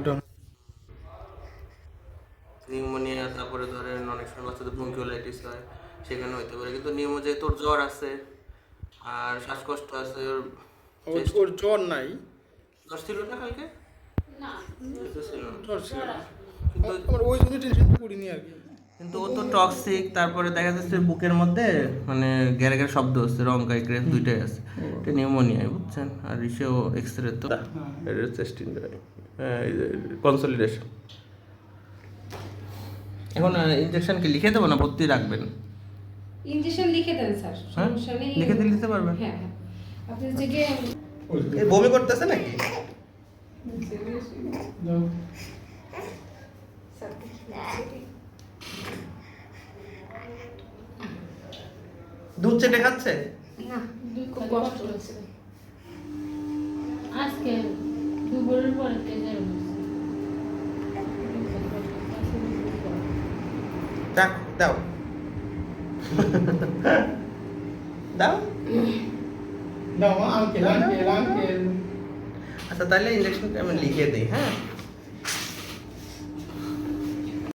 Down. Pneumonia, তারপরে ধরেন অনেক সময় বাচ্চাদের ব্রঙ্কিওলাইটিস হয়, সেখানে হইতে পারে। কিন্তু নিয়ম যে তোর জ্বর আছে আর শ্বাসকষ্ট আছে, ওর জ্বর নাই, জ্বর ছিল না কালকে? কিছু ছিল না। জ্বর ছিল না। কিন্তু আমার ওই জন্য টেনশন করিনি আর কি। কিন্তু ও তো টক্সিক, তারপরে দেখা যাচ্ছে বুকের মধ্যে মানে গ্যারে গ্যারে শব্দ হচ্ছে, রঙ্কাই ক্রেভ দুইটাই আছে। এটা নিউমোনিয়া, বুঝছেন? আর ইসেও এক্সরে তো এটা চেস্ট ইনজুরি, কনসলিডেশন। এখন ইনজেকশন কি লিখে দেবো না ভর্তি রাখবেন? ইনজেকশন লিখে দেন স্যার, হ্যাঁ, সমস্যা নেই। লিখে দিতে পারবেন? হ্যাঁ হ্যাঁ, আপনি থেকে এই বমি করতেছে নাকি? দুধ চেটে খাচ্ছে? না, খুব কষ্ট হচ্ছে। আজকে দুপুরের পরে তেজের দাও দাও দাও। না আঙ্কেল। আচ্ছা, তাহলে ইঞ্জেকশনটা আমি লিখে দিই, হ্যাঁ?